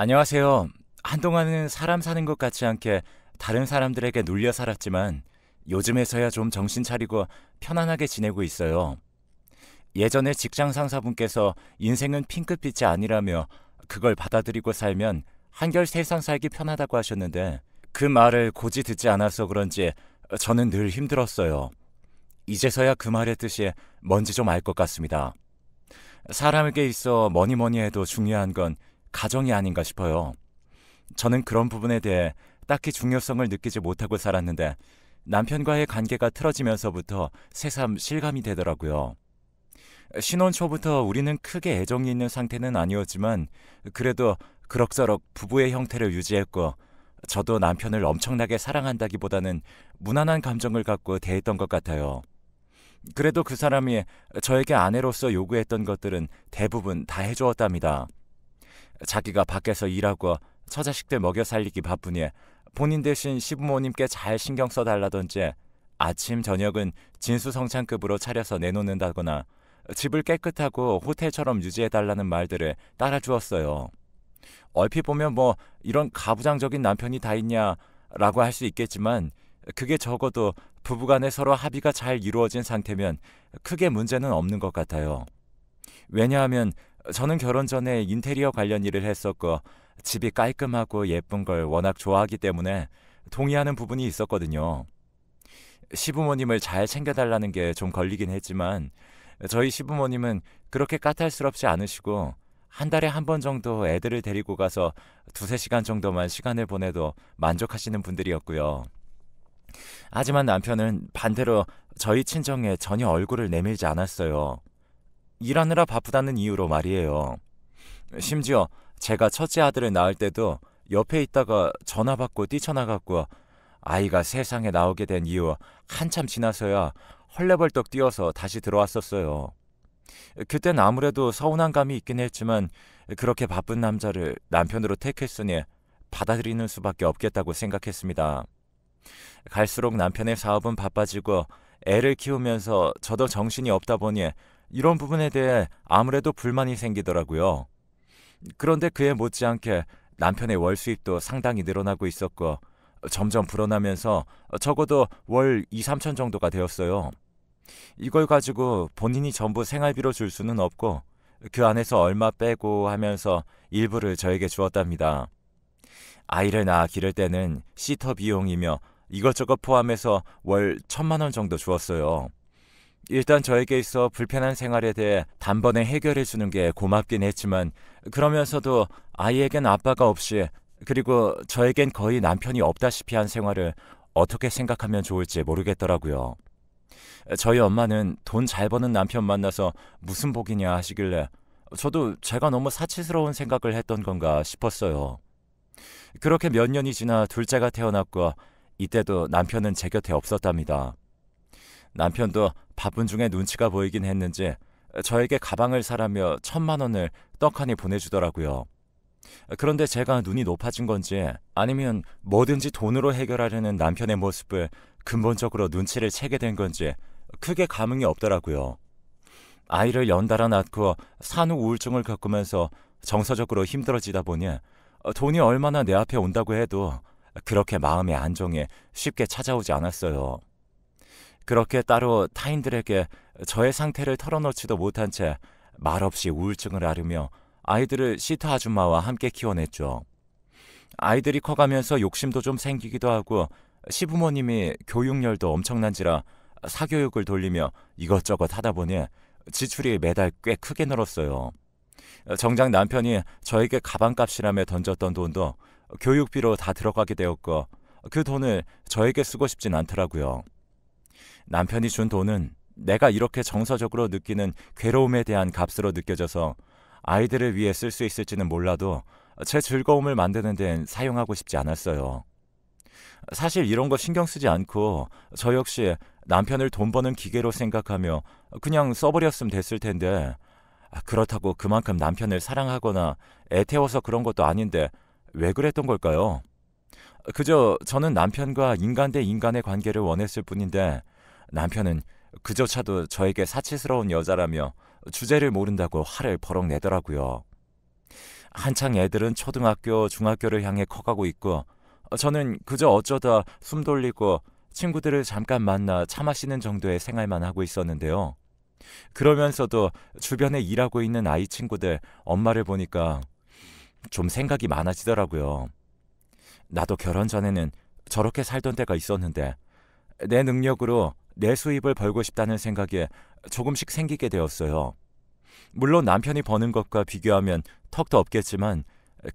안녕하세요. 한동안은 사람 사는 것 같지 않게 다른 사람들에게 눌려 살았지만 요즘에서야 좀 정신 차리고 편안하게 지내고 있어요. 예전에 직장 상사분께서 인생은 핑크빛이 아니라며 그걸 받아들이고 살면 한결 세상 살기 편하다고 하셨는데 그 말을 고지 듣지 않아서 그런지 저는 늘 힘들었어요. 이제서야 그 말의 뜻이 뭔지 좀 알 것 같습니다. 사람에게 있어 뭐니 뭐니 해도 중요한 건 가정이 아닌가 싶어요. 저는 그런 부분에 대해 딱히 중요성을 느끼지 못하고 살았는데 남편과의 관계가 틀어지면서부터 새삼 실감이 되더라고요. 신혼 초부터 우리는 크게 애정이 있는 상태는 아니었지만 그래도 그럭저럭 부부의 형태를 유지했고 저도 남편을 엄청나게 사랑한다기보다는 무난한 감정을 갖고 대했던 것 같아요. 그래도 그 사람이 저에게 아내로서 요구했던 것들은 대부분 다 해주었답니다. 자기가 밖에서 일하고 처자식들 먹여 살리기 바쁘니 본인 대신 시부모님께 잘 신경 써달라던지 아침 저녁은 진수성찬급으로 차려서 내놓는다거나 집을 깨끗하고 호텔처럼 유지해달라는 말들을 따라주었어요. 얼핏 보면 뭐 이런 가부장적인 남편이 다 있냐라고 할 수 있겠지만 그게 적어도 부부간에 서로 합의가 잘 이루어진 상태면 크게 문제는 없는 것 같아요. 왜냐하면 저는 결혼 전에 인테리어 관련 일을 했었고 집이 깔끔하고 예쁜 걸 워낙 좋아하기 때문에 동의하는 부분이 있었거든요. 시부모님을 잘 챙겨달라는 게 좀 걸리긴 했지만 저희 시부모님은 그렇게 까탈스럽지 않으시고 한 달에 한 번 정도 애들을 데리고 가서 두세 시간 정도만 시간을 보내도 만족하시는 분들이었고요. 하지만 남편은 반대로 저희 친정에 전혀 얼굴을 내밀지 않았어요. 일하느라 바쁘다는 이유로 말이에요. 심지어 제가 첫째 아들을 낳을 때도 옆에 있다가 전화 받고 뛰쳐나갔고 아이가 세상에 나오게 된 이후 한참 지나서야 헐레벌떡 뛰어서 다시 들어왔었어요. 그땐 아무래도 서운한 감이 있긴 했지만 그렇게 바쁜 남자를 남편으로 택했으니 받아들이는 수밖에 없겠다고 생각했습니다. 갈수록 남편의 사업은 바빠지고 애를 키우면서 저도 정신이 없다 보니 이런 부분에 대해 아무래도 불만이 생기더라고요. 그런데 그에 못지않게 남편의 월 수입도 상당히 늘어나고 있었고 점점 불어나면서 적어도 월 2, 3천 정도가 되었어요. 이걸 가지고 본인이 전부 생활비로 줄 수는 없고 그 안에서 얼마 빼고 하면서 일부를 저에게 주었답니다. 아이를 낳아 기를 때는 시터 비용이며 이것저것 포함해서 월 1,000만 원 정도 주었어요. 일단 저에게 있어 불편한 생활에 대해 단번에 해결해 주는 게 고맙긴 했지만 그러면서도 아이에겐 아빠가 없이 그리고 저에겐 거의 남편이 없다시피 한 생활을 어떻게 생각하면 좋을지 모르겠더라고요. 저희 엄마는 돈 잘 버는 남편 만나서 무슨 복이냐 하시길래 저도 제가 너무 사치스러운 생각을 했던 건가 싶었어요. 그렇게 몇 년이 지나 둘째가 태어났고 이때도 남편은 제 곁에 없었답니다. 남편도 바쁜 중에 눈치가 보이긴 했는지 저에게 가방을 사라며 1,000만 원을 떡하니 보내주더라고요. 그런데 제가 눈이 높아진 건지 아니면 뭐든지 돈으로 해결하려는 남편의 모습을 근본적으로 눈치를 채게 된 건지 크게 감흥이 없더라고요. 아이를 연달아 낳고 산후 우울증을 겪으면서 정서적으로 힘들어지다 보니 돈이 얼마나 내 앞에 온다고 해도 그렇게 마음의 안정이 쉽게 찾아오지 않았어요. 그렇게 따로 타인들에게 저의 상태를 털어놓지도 못한 채 말없이 우울증을 앓으며 아이들을 시터 아줌마와 함께 키워냈죠. 아이들이 커가면서 욕심도 좀 생기기도 하고 시부모님이 교육열도 엄청난지라 사교육을 돌리며 이것저것 하다 보니 지출이 매달 꽤 크게 늘었어요. 정작 남편이 저에게 가방값이라며 던졌던 돈도 교육비로 다 들어가게 되었고 그 돈을 저에게 쓰고 싶진 않더라고요. 남편이 준 돈은 내가 이렇게 정서적으로 느끼는 괴로움에 대한 값으로 느껴져서 아이들을 위해 쓸 수 있을지는 몰라도 제 즐거움을 만드는 데는 사용하고 싶지 않았어요. 사실 이런 거 신경 쓰지 않고 저 역시 남편을 돈 버는 기계로 생각하며 그냥 써버렸으면 됐을 텐데 그렇다고 그만큼 남편을 사랑하거나 애태워서 그런 것도 아닌데 왜 그랬던 걸까요? 그저 저는 남편과 인간 대 인간의 관계를 원했을 뿐인데 남편은 그조차도 저에게 사치스러운 여자라며 주제를 모른다고 화를 버럭 내더라고요. 한창 애들은 초등학교, 중학교를 향해 커가고 있고 저는 그저 어쩌다 숨 돌리고 친구들을 잠깐 만나 차 마시는 정도의 생활만 하고 있었는데요. 그러면서도 주변에 일하고 있는 아이 친구들 엄마를 보니까 좀 생각이 많아지더라고요. 나도 결혼 전에는 저렇게 살던 때가 있었는데 내 능력으로 내 수입을 벌고 싶다는 생각이 조금씩 생기게 되었어요. 물론 남편이 버는 것과 비교하면 턱도 없겠지만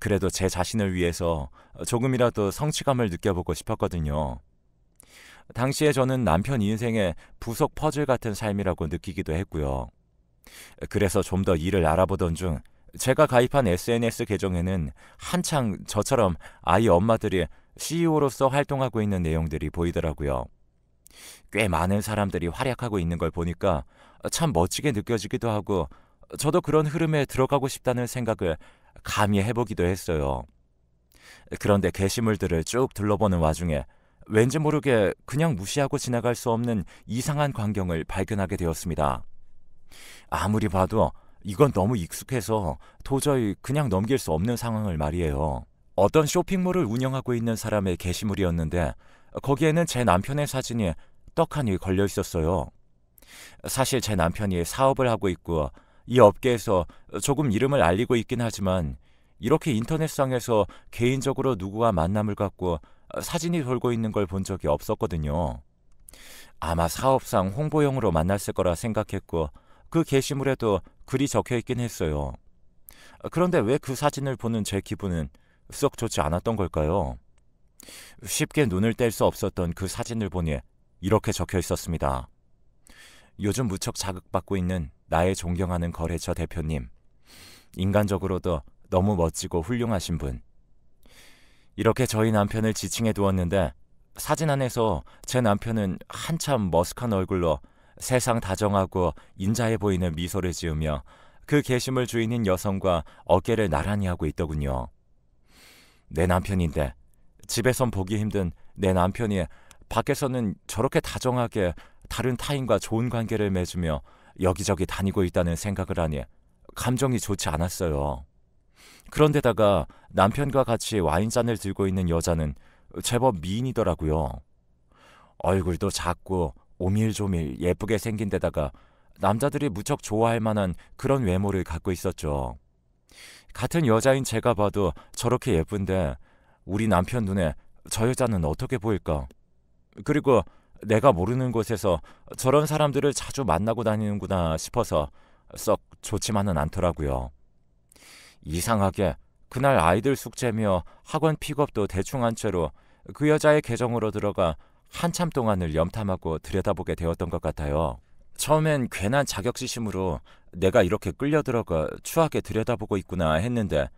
그래도 제 자신을 위해서 조금이라도 성취감을 느껴보고 싶었거든요. 당시에 저는 남편 인생의 부속 퍼즐 같은 삶이라고 느끼기도 했고요. 그래서 좀 더 일을 알아보던 중 제가 가입한 SNS 계정에는 한창 저처럼 아이 엄마들이 CEO로서 활동하고 있는 내용들이 보이더라고요. 꽤 많은 사람들이 활약하고 있는 걸 보니까 참 멋지게 느껴지기도 하고 저도 그런 흐름에 들어가고 싶다는 생각을 감히 해보기도 했어요. 그런데 게시물들을 쭉 둘러보는 와중에 왠지 모르게 그냥 무시하고 지나갈 수 없는 이상한 광경을 발견하게 되었습니다. 아무리 봐도 이건 너무 익숙해서 도저히 그냥 넘길 수 없는 상황을 말이에요. 어떤 쇼핑몰을 운영하고 있는 사람의 게시물이었는데 거기에는 제 남편의 사진이 떡하니 걸려 있었어요. 사실 제 남편이 사업을 하고 있고 이 업계에서 조금 이름을 알리고 있긴 하지만 이렇게 인터넷상에서 개인적으로 누구와 만남을 갖고 사진이 돌고 있는 걸 본 적이 없었거든요. 아마 사업상 홍보용으로 만났을 거라 생각했고 그 게시물에도 글이 적혀 있긴 했어요. 그런데 왜 그 사진을 보는 제 기분은 썩 좋지 않았던 걸까요? 쉽게 눈을 뗄 수 없었던 그 사진을 보니 이렇게 적혀 있었습니다. 요즘 무척 자극받고 있는 나의 존경하는 거래처 대표님. 인간적으로도 너무 멋지고 훌륭하신 분. 이렇게 저희 남편을 지칭해 두었는데 사진 안에서 제 남편은 한참 머쓱한 얼굴로 세상 다정하고 인자해 보이는 미소를 지으며 그 게시물 주인인 여성과 어깨를 나란히 하고 있더군요. 내 남편인데 집에선 보기 힘든 내 남편이 밖에서는 저렇게 다정하게 다른 타인과 좋은 관계를 맺으며 여기저기 다니고 있다는 생각을 하니 감정이 좋지 않았어요. 그런데다가 남편과 같이 와인잔을 들고 있는 여자는 제법 미인이더라고요. 얼굴도 작고 오밀조밀 예쁘게 생긴 데다가 남자들이 무척 좋아할 만한 그런 외모를 갖고 있었죠. 같은 여자인 제가 봐도 저렇게 예쁜데 우리 남편 눈에 저 여자는 어떻게 보일까? 그리고 내가 모르는 곳에서 저런 사람들을 자주 만나고 다니는구나 싶어서 썩 좋지만은 않더라고요. 이상하게 그날 아이들 숙제며 학원 픽업도 대충 한 채로 그 여자의 계정으로 들어가 한참 동안을 염탐하고 들여다보게 되었던 것 같아요. 처음엔 괜한 자격지심으로 내가 이렇게 끌려들어가 추하게 들여다보고 있구나 했는데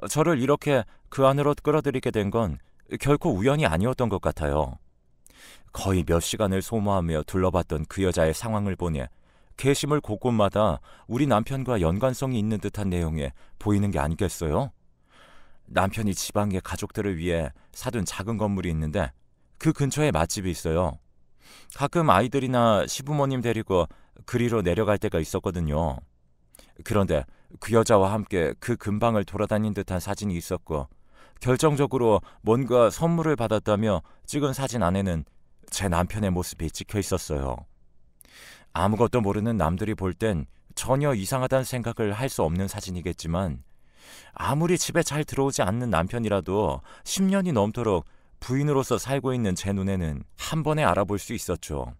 저를 이렇게 그 안으로 끌어들이게 된 건 결코 우연이 아니었던 것 같아요. 거의 몇 시간을 소모하며 둘러봤던 그 여자의 상황을 보니 게시물 곳곳마다 우리 남편과 연관성이 있는 듯한 내용이 보이는 게 아니겠어요? 남편이 지방의 가족들을 위해 사둔 작은 건물이 있는데 그 근처에 맛집이 있어요. 가끔 아이들이나 시부모님 데리고 그리로 내려갈 때가 있었거든요. 그런데 그 여자와 함께 그 근방을 돌아다닌 듯한 사진이 있었고 결정적으로 뭔가 선물을 받았다며 찍은 사진 안에는 제 남편의 모습이 찍혀 있었어요. 아무것도 모르는 남들이 볼 땐 전혀 이상하다는 생각을 할 수 없는 사진이겠지만 아무리 집에 잘 들어오지 않는 남편이라도 10년이 넘도록 부인으로서 살고 있는 제 눈에는 한 번에 알아볼 수 있었죠.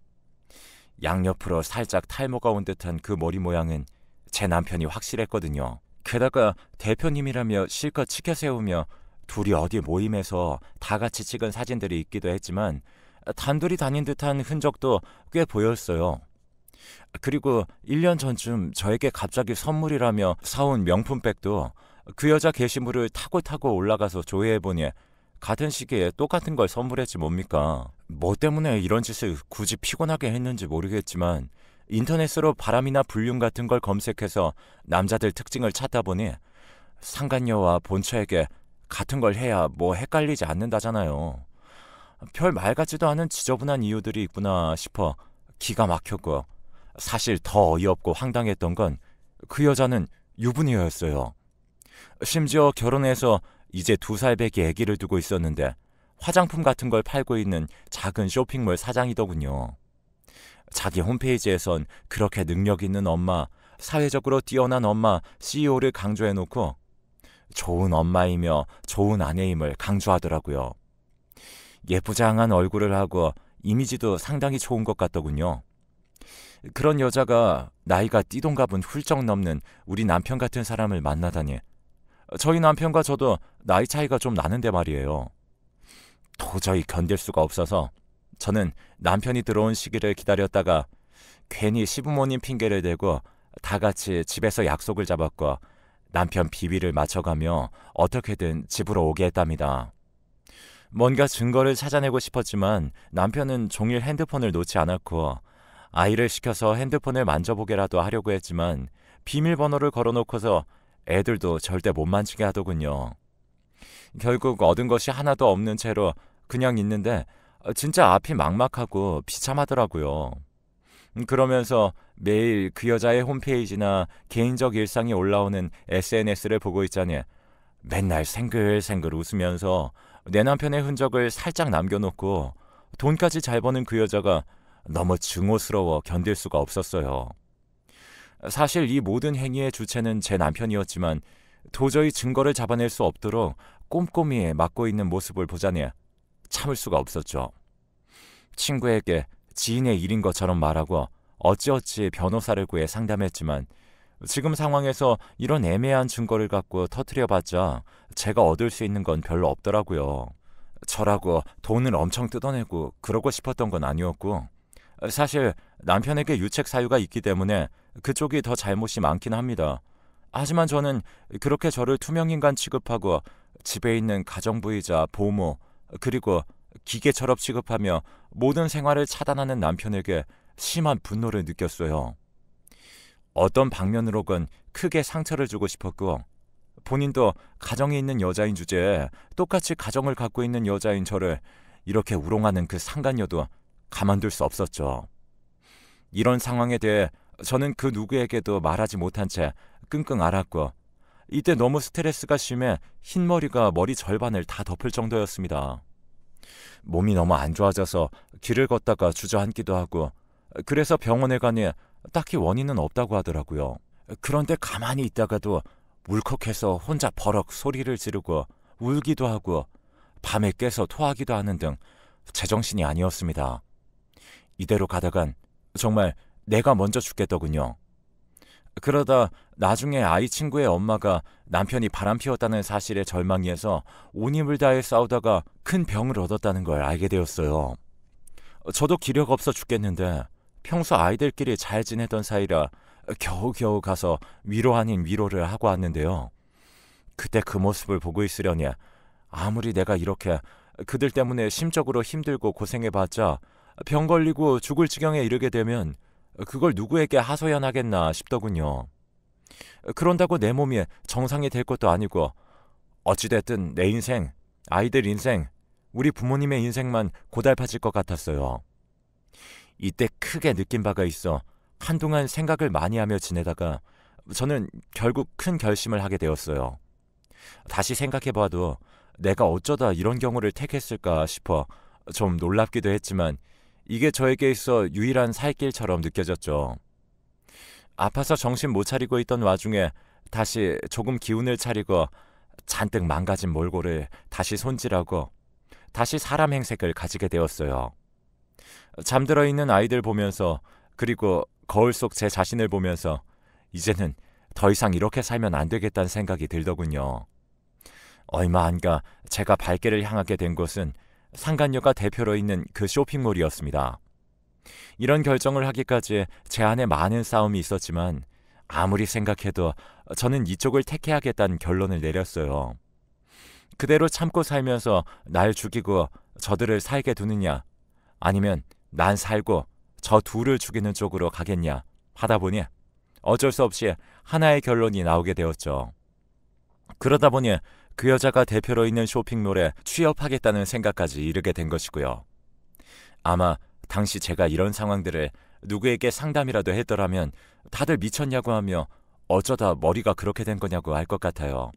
양옆으로 살짝 탈모가 온 듯한 그 머리 모양은 제 남편이 확실했거든요. 게다가 대표님이라며 실컷 치켜 세우며 둘이 어디 모임에서 다 같이 찍은 사진들이 있기도 했지만 단둘이 다닌 듯한 흔적도 꽤 보였어요. 그리고 1년 전쯤 저에게 갑자기 선물이라며 사온 명품백도 그 여자 게시물을 타고 올라가서 조회해보니 같은 시기에 똑같은 걸 선물했지 뭡니까. 뭐 때문에 이런 짓을 굳이 피곤하게 했는지 모르겠지만 인터넷으로 바람이나 불륜 같은 걸 검색해서 남자들 특징을 찾다 보니 상간녀와 본처에게 같은 걸 해야 뭐 헷갈리지 않는다잖아요. 별 말 같지도 않은 지저분한 이유들이 있구나 싶어 기가 막혔고 사실 더 어이없고 황당했던 건 그 여자는 유부녀였어요. 심지어 결혼해서 이제 2살 배기 아기를 두고 있었는데 화장품 같은 걸 팔고 있는 작은 쇼핑몰 사장이더군요. 자기 홈페이지에선 그렇게 능력 있는 엄마, 사회적으로 뛰어난 엄마, CEO를 강조해놓고 좋은 엄마이며 좋은 아내임을 강조하더라고요. 예쁘장한 얼굴을 하고 이미지도 상당히 좋은 것 같더군요. 그런 여자가 나이가 띠동갑은 훌쩍 넘는 우리 남편 같은 사람을 만나다니. 저희 남편과 저도 나이 차이가 좀 나는데 말이에요. 도저히 견딜 수가 없어서 저는 남편이 들어온 시기를 기다렸다가 괜히 시부모님 핑계를 대고 다 같이 집에서 약속을 잡았고 남편 비위를 맞춰가며 어떻게든 집으로 오게 했답니다. 뭔가 증거를 찾아내고 싶었지만 남편은 종일 핸드폰을 놓지 않았고 아이를 시켜서 핸드폰을 만져보게라도 하려고 했지만 비밀번호를 걸어놓고서 애들도 절대 못 만지게 하더군요. 결국 얻은 것이 하나도 없는 채로 그냥 있는데 진짜 앞이 막막하고 비참하더라고요. 그러면서 매일 그 여자의 홈페이지나 개인적 일상이 올라오는 SNS를 보고 있자니 맨날 생글생글 웃으면서 내 남편의 흔적을 살짝 남겨놓고 돈까지 잘 버는 그 여자가 너무 증오스러워 견딜 수가 없었어요. 사실 이 모든 행위의 주체는 제 남편이었지만 도저히 증거를 잡아낼 수 없도록 꼼꼼히 막고 있는 모습을 보자니 참을 수가 없었죠. 친구에게 지인의 일인 것처럼 말하고 어찌어찌 변호사를 구해 상담했지만 지금 상황에서 이런 애매한 증거를 갖고 터트려봤자 제가 얻을 수 있는 건 별로 없더라고요. 저라고 돈을 엄청 뜯어내고 그러고 싶었던 건 아니었고 사실 남편에게 유책 사유가 있기 때문에 그쪽이 더 잘못이 많긴 합니다. 하지만 저는 그렇게 저를 투명인간 취급하고 집에 있는 가정부이자 보모 그리고 기계처럼 취급하며 모든 생활을 차단하는 남편에게 심한 분노를 느꼈어요. 어떤 방면으로건 크게 상처를 주고 싶었고 본인도 가정이 있는 여자인 주제에 똑같이 가정을 갖고 있는 여자인 저를 이렇게 우롱하는 그 상간녀도 가만둘 수 없었죠. 이런 상황에 대해 저는 그 누구에게도 말하지 못한 채 끙끙 앓았고 이때 너무 스트레스가 심해 흰머리가 머리 절반을 다 덮을 정도였습니다. 몸이 너무 안 좋아져서 길을 걷다가 주저앉기도 하고 그래서 병원에 가니 딱히 원인은 없다고 하더라고요. 그런데 가만히 있다가도 울컥해서 혼자 버럭 소리를 지르고 울기도 하고 밤에 깨서 토하기도 하는 등 제정신이 아니었습니다. 이대로 가다간 정말 내가 먼저 죽겠더군요. 그러다 나중에 아이 친구의 엄마가 남편이 바람피웠다는 사실에 절망해서 온 힘을 다해 싸우다가 큰 병을 얻었다는 걸 알게 되었어요. 저도 기력 없어 죽겠는데 평소 아이들끼리 잘 지내던 사이라 겨우겨우 가서 위로 아닌 위로를 하고 왔는데요. 그때 그 모습을 보고 있으려니 아무리 내가 이렇게 그들 때문에 심적으로 힘들고 고생해봤자 병 걸리고 죽을 지경에 이르게 되면 그걸 누구에게 하소연하겠나 싶더군요. 그런다고 내 몸이 정상이 될 것도 아니고 어찌됐든 내 인생, 아이들 인생, 우리 부모님의 인생만 고달파질 것 같았어요. 이때 크게 느낀 바가 있어 한동안 생각을 많이 하며 지내다가 저는 결국 큰 결심을 하게 되었어요. 다시 생각해봐도 내가 어쩌다 이런 경우를 택했을까 싶어 좀 놀랍기도 했지만 이게 저에게 있어 유일한 살 길처럼 느껴졌죠. 아파서 정신 못 차리고 있던 와중에 다시 조금 기운을 차리고 잔뜩 망가진 몰골을 다시 손질하고 다시 사람 행색을 가지게 되었어요. 잠들어 있는 아이들 보면서 그리고 거울 속 제 자신을 보면서 이제는 더 이상 이렇게 살면 안 되겠다는 생각이 들더군요. 얼마 안 가 제가 발길을 향하게 된 곳은 상간녀가 대표로 있는 그 쇼핑몰이었습니다. 이런 결정을 하기까지 제 안에 많은 싸움이 있었지만 아무리 생각해도 저는 이쪽을 택해야겠다는 결론을 내렸어요. 그대로 참고 살면서 날 죽이고 저들을 살게 두느냐 아니면 난 살고 저 둘을 죽이는 쪽으로 가겠냐 하다 보니 어쩔 수 없이 하나의 결론이 나오게 되었죠. 그러다 보니 그 여자가 대표로 있는 쇼핑몰에 취업하겠다는 생각까지 이르게 된 것이고요. 아마 당시 제가 이런 상황들을 누구에게 상담이라도 했더라면 다들 미쳤냐고 하며 어쩌다 머리가 그렇게 된 거냐고 할 것 같아요.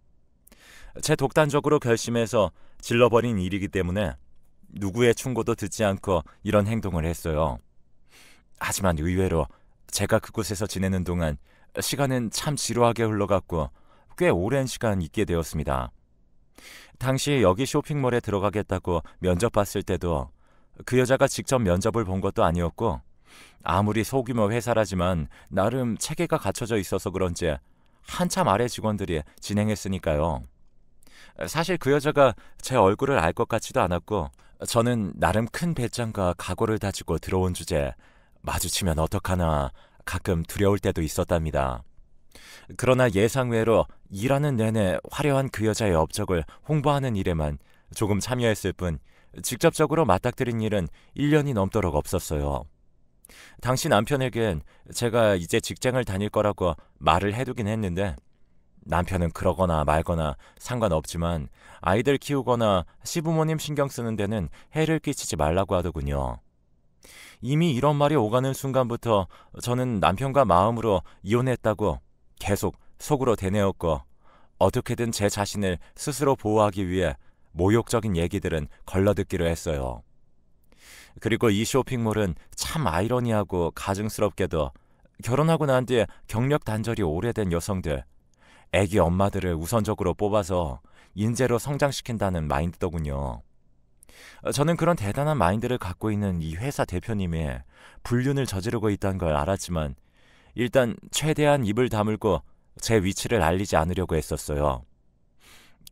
제 독단적으로 결심해서 질러버린 일이기 때문에 누구의 충고도 듣지 않고 이런 행동을 했어요. 하지만 의외로 제가 그곳에서 지내는 동안 시간은 참 지루하게 흘러갔고 꽤 오랜 시간 있게 되었습니다. 당시 여기 쇼핑몰에 들어가겠다고 면접 봤을 때도 그 여자가 직접 면접을 본 것도 아니었고, 아무리 소규모 회사라지만 나름 체계가 갖춰져 있어서 그런지 한참 아래 직원들이 진행했으니까요. 사실 그 여자가 제 얼굴을 알 것 같지도 않았고, 저는 나름 큰 배짱과 각오를 다지고 들어온 주제에 마주치면 어떡하나 가끔 두려울 때도 있었답니다. 그러나 예상외로 일하는 내내 화려한 그 여자의 업적을 홍보하는 일에만 조금 참여했을 뿐 직접적으로 맞닥뜨린 일은 1년이 넘도록 없었어요. 당시 남편에겐 제가 이제 직장을 다닐 거라고 말을 해두긴 했는데, 남편은 그러거나 말거나 상관없지만 아이들 키우거나 시부모님 신경 쓰는 데는 해를 끼치지 말라고 하더군요. 이미 이런 말이 오가는 순간부터 저는 남편과 마음으로 이혼했다고 계속 속으로 되뇌었고, 어떻게든 제 자신을 스스로 보호하기 위해 모욕적인 얘기들은 걸러듣기로 했어요. 그리고 이 쇼핑몰은 참 아이러니하고 가증스럽게도 결혼하고 난 뒤에 경력 단절이 오래된 여성들, 애기 엄마들을 우선적으로 뽑아서 인재로 성장시킨다는 마인드더군요. 저는 그런 대단한 마인드를 갖고 있는 이 회사 대표님이 불륜을 저지르고 있다는 걸 알았지만 일단 최대한 입을 다물고 제 위치를 알리지 않으려고 했었어요.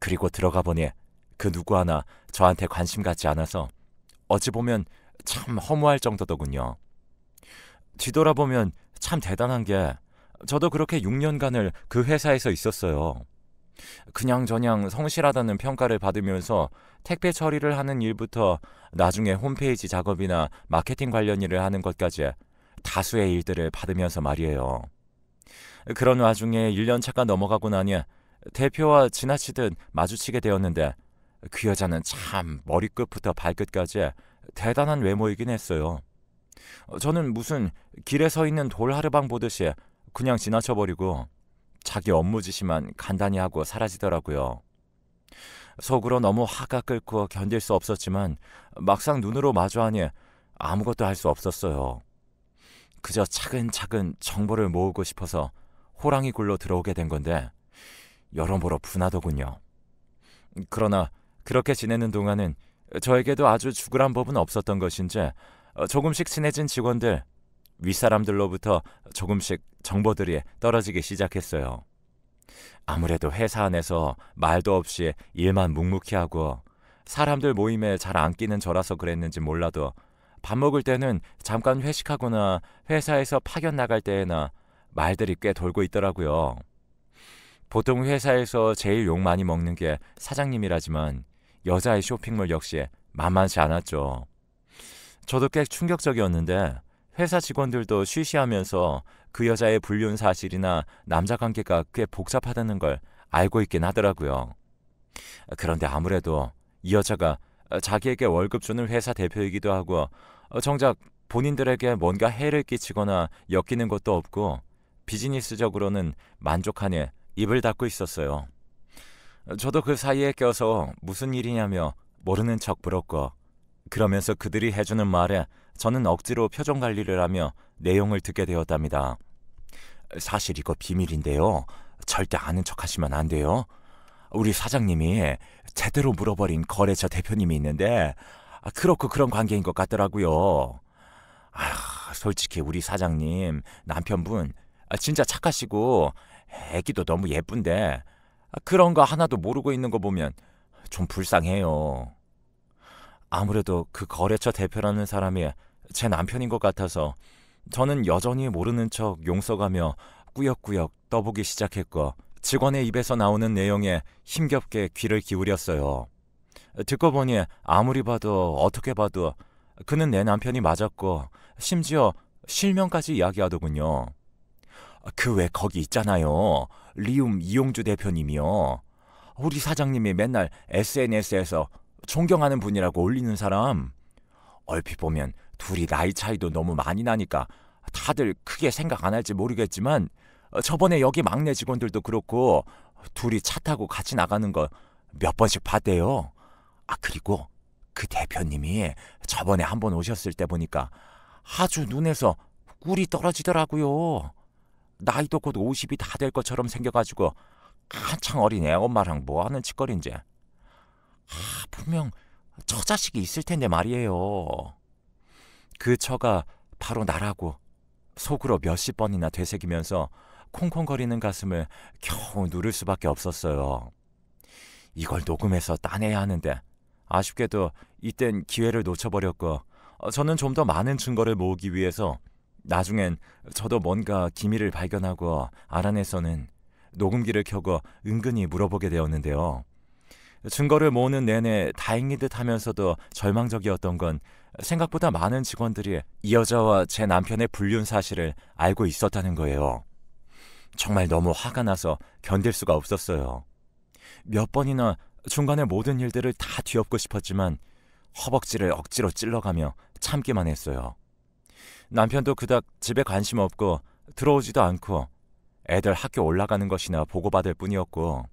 그리고 들어가 보니 그 누구 하나 저한테 관심 갖지 않아서 어찌 보면 참 허무할 정도더군요. 뒤돌아보면 참 대단한 게, 저도 그렇게 6년간을 그 회사에서 있었어요. 그냥저냥 성실하다는 평가를 받으면서 택배 처리를 하는 일부터 나중에 홈페이지 작업이나 마케팅 관련 일을 하는 것까지 다수의 일들을 받으면서 말이에요. 그런 와중에 1년 차가 넘어가고 나니 대표와 지나치듯 마주치게 되었는데, 그 여자는 참 머리끝부터 발끝까지 대단한 외모이긴 했어요. 저는 무슨 길에 서 있는 돌하르방 보듯이 그냥 지나쳐버리고 자기 업무 지시만 간단히 하고 사라지더라고요. 속으로 너무 화가 끓고 견딜 수 없었지만 막상 눈으로 마주하니 아무것도 할 수 없었어요. 그저 차근차근 정보를 모으고 싶어서 호랑이 굴로 들어오게 된 건데 여러모로 분하더군요. 그러나 그렇게 지내는 동안은 저에게도 아주 죽으란 법은 없었던 것인지 조금씩 친해진 직원들, 윗사람들로부터 조금씩 정보들이 떨어지기 시작했어요. 아무래도 회사 안에서 말도 없이 일만 묵묵히 하고 사람들 모임에 잘 안 끼는 저라서 그랬는지 몰라도 밥 먹을 때는 잠깐 회식하거나 회사에서 파견 나갈 때에나 말들이 꽤 돌고 있더라고요. 보통 회사에서 제일 욕 많이 먹는 게 사장님이라지만 여자의 쇼핑몰 역시 만만치 않았죠. 저도 꽤 충격적이었는데 회사 직원들도 쉬쉬하면서 그 여자의 불륜 사실이나 남자 관계가 꽤 복잡하다는 걸 알고 있긴 하더라고요. 그런데 아무래도 이 여자가 자기에게 월급 주는 회사 대표이기도 하고 정작 본인들에게 뭔가 해를 끼치거나 엮이는 것도 없고 비즈니스적으로는 만족하니 입을 닫고 있었어요. 저도 그 사이에 껴서 무슨 일이냐며 모르는 척 물었고, 그러면서 그들이 해주는 말에 저는 억지로 표정 관리를 하며 내용을 듣게 되었답니다. 사실 이거 비밀인데요. 절대 아는 척 하시면 안 돼요. 우리 사장님이 제대로 물어버린 거래처 대표님이 있는데 그렇고 그런 관계인 것 같더라고요. 솔직히 우리 사장님 남편분 진짜 착하시고 애기도 너무 예쁜데 그런 거 하나도 모르고 있는 거 보면 좀 불쌍해요. 아무래도 그 거래처 대표라는 사람이 제 남편인 것 같아서 저는 여전히 모르는 척 용서가며 꾸역꾸역 떠보기 시작했고, 직원의 입에서 나오는 내용에 힘겹게 귀를 기울였어요. 듣고 보니 아무리 봐도 어떻게 봐도 그는 내 남편이 맞았고 심지어 실명까지 이야기하더군요. 그 왜 거기 있잖아요. 리움 이용주 대표님이요. 우리 사장님이 맨날 SNS에서 존경하는 분이라고 올리는 사람. 얼핏 보면 둘이 나이 차이도 너무 많이 나니까 다들 크게 생각 안 할지 모르겠지만 저번에 여기 막내 직원들도 그렇고 둘이 차 타고 같이 나가는 거 몇 번씩 봤대요. 그리고 그 대표님이 저번에 한번 오셨을 때 보니까 아주 눈에서 꿀이 떨어지더라고요. 나이도 곧 50이 다 될 것처럼 생겨가지고 한창 어린 애 엄마랑 뭐 하는 짓거리인지. 분명 처자식이 있을 텐데 말이에요. 그 처가 바로 나라고 속으로 몇십 번이나 되새기면서 콩콩거리는 가슴을 겨우 누를 수밖에 없었어요. 이걸 녹음해서 따내야 하는데 아쉽게도 이땐 기회를 놓쳐버렸고, 저는 좀 더 많은 증거를 모으기 위해서 나중엔 저도 뭔가 기밀을 발견하고 알아내서는 녹음기를 켜고 은근히 물어보게 되었는데요. 증거를 모으는 내내 다행인 듯 하면서도 절망적이었던 건 생각보다 많은 직원들이 이 여자와 제 남편의 불륜 사실을 알고 있었다는 거예요. 정말 너무 화가 나서 견딜 수가 없었어요. 몇 번이나 중간에 모든 일들을 다 뒤엎고 싶었지만 허벅지를 억지로 찔러가며 참기만 했어요. 남편도 그닥 집에 관심 없고 들어오지도 않고 애들 학교 올라가는 것이나 보고받을 뿐이었고,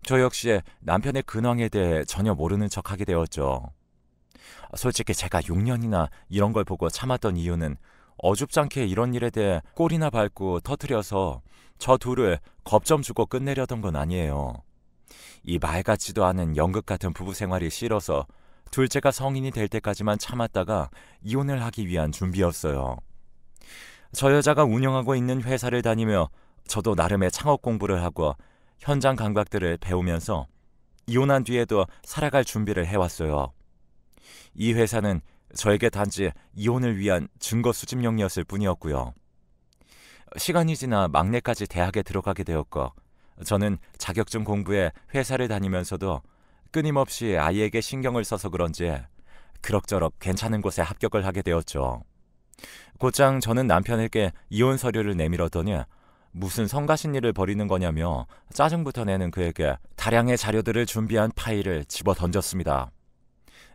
저 역시 남편의 근황에 대해 전혀 모르는 척하게 되었죠. 솔직히 제가 6년이나 이런 걸 보고 참았던 이유는 어줍잖게 이런 일에 대해 꼬리나 밟고 터뜨려서 저 둘을 겁좀 주고 끝내려던 건 아니에요. 이 말 같지도 않은 연극 같은 부부 생활이 싫어서 둘째가 성인이 될 때까지만 참았다가 이혼을 하기 위한 준비였어요. 저 여자가 운영하고 있는 회사를 다니며 저도 나름의 창업 공부를 하고 현장 감각들을 배우면서 이혼한 뒤에도 살아갈 준비를 해왔어요. 이 회사는 저에게 단지 이혼을 위한 증거 수집용이었을 뿐이었고요. 시간이 지나 막내까지 대학에 들어가게 되었고, 저는 자격증 공부에 회사를 다니면서도 끊임없이 아이에게 신경을 써서 그런지 그럭저럭 괜찮은 곳에 합격을 하게 되었죠. 곧장 저는 남편에게 이혼 서류를 내밀었더니 무슨 성가신 일을 벌이는 거냐며 짜증부터 내는 그에게 다량의 자료들을 준비한 파일을 집어 던졌습니다.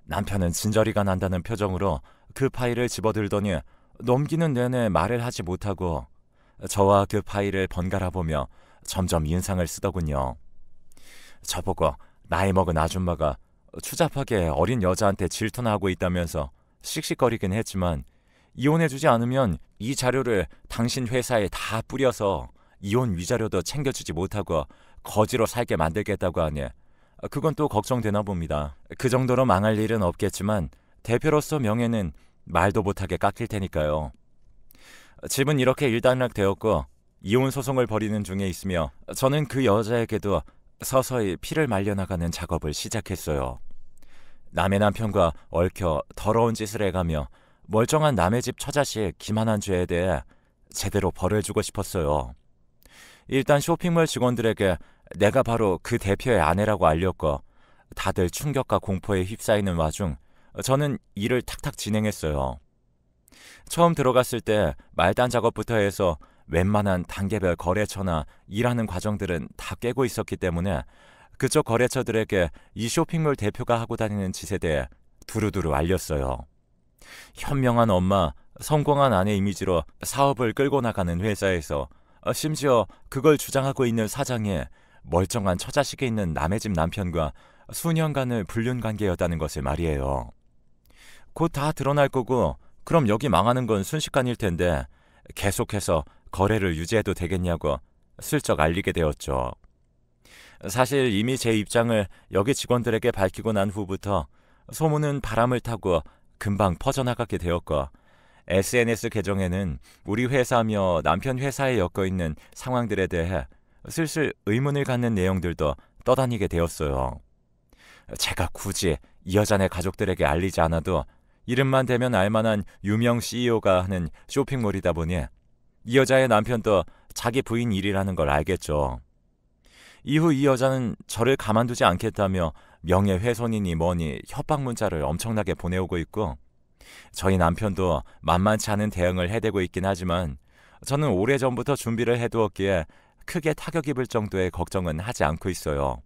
남편은 진저리가 난다는 표정으로 그 파일을 집어들더니 넘기는 내내 말을 하지 못하고 저와 그 파일을 번갈아 보며 점점 인상을 쓰더군요. 저보고 나이 먹은 아줌마가 추잡하게 어린 여자한테 질투나 하고 있다면서 씩씩거리긴 했지만, 이혼해주지 않으면 이 자료를 당신 회사에 다 뿌려서 이혼 위자료도 챙겨주지 못하고 거지로 살게 만들겠다고 하니 그건 또 걱정되나 봅니다. 그 정도로 망할 일은 없겠지만 대표로서 명예는 말도 못하게 깎일 테니까요. 집은 이렇게 일단락되었고 이혼 소송을 벌이는 중에 있으며 저는 그 여자에게도 서서히 피를 말려나가는 작업을 시작했어요. 남의 남편과 얽혀 더러운 짓을 해가며 멀쩡한 남의 집 처자식 기만한 죄에 대해 제대로 벌을 주고 싶었어요. 일단 쇼핑몰 직원들에게 내가 바로 그 대표의 아내라고 알렸고, 다들 충격과 공포에 휩싸이는 와중 저는 일을 탁탁 진행했어요. 처음 들어갔을 때 말단 작업부터 해서 웬만한 단계별 거래처나 일하는 과정들은 다 깨고 있었기 때문에 그쪽 거래처들에게 이 쇼핑몰 대표가 하고 다니는 짓에 대해 두루두루 알렸어요. 현명한 엄마, 성공한 아내 이미지로 사업을 끌고 나가는 회사에서 심지어 그걸 주장하고 있는 사장이 멀쩡한 처자식에 있는 남의 집 남편과 수년간의 불륜 관계였다는 것을 말이에요. 곧 다 드러날 거고 그럼 여기 망하는 건 순식간일 텐데 계속해서 거래를 유지해도 되겠냐고 슬쩍 알리게 되었죠. 사실 이미 제 입장을 여기 직원들에게 밝히고 난 후부터 소문은 바람을 타고 금방 퍼져나가게 되었고, SNS 계정에는 우리 회사며 남편 회사에 엮여 있는 상황들에 대해 슬슬 의문을 갖는 내용들도 떠다니게 되었어요. 제가 굳이 이 여자네 가족들에게 알리지 않아도 이름만 대면 알만한 유명 CEO가 하는 쇼핑몰이다 보니 이 여자의 남편도 자기 부인 일이라는 걸 알겠죠. 이후 이 여자는 저를 가만두지 않겠다며 명예훼손이니 뭐니 협박 문자를 엄청나게 보내오고 있고, 저희 남편도 만만치 않은 대응을 해대고 있긴 하지만 저는 오래전부터 준비를 해두었기에 크게 타격 입을 정도의 걱정은 하지 않고 있어요.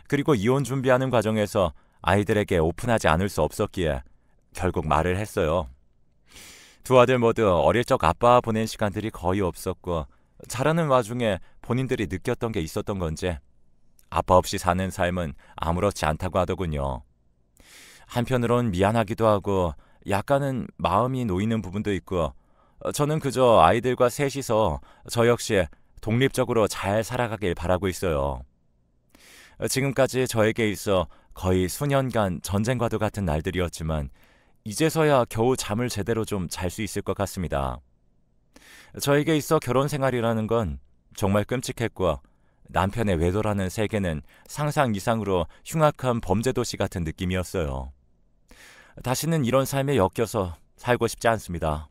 그리고 이혼 준비하는 과정에서 아이들에게 오픈하지 않을 수 없었기에 결국 말을 했어요. 두 아들 모두 어릴 적 아빠와 보낸 시간들이 거의 없었고, 자라는 와중에 본인들이 느꼈던 게 있었던 건지 아빠 없이 사는 삶은 아무렇지 않다고 하더군요. 한편으론 미안하기도 하고 약간은 마음이 놓이는 부분도 있고 저는 그저 아이들과 셋이서 저 역시 독립적으로 잘 살아가길 바라고 있어요. 지금까지 저에게 있어 거의 수년간 전쟁과도 같은 날들이었지만 이제서야 겨우 잠을 제대로 좀 잘 수 있을 것 같습니다. 저에게 있어 결혼 생활이라는 건 정말 끔찍했고 남편의 외도라는 세계는 상상 이상으로 흉악한 범죄 도시 같은 느낌이었어요. 다시는 이런 삶에 엮여서 살고 싶지 않습니다.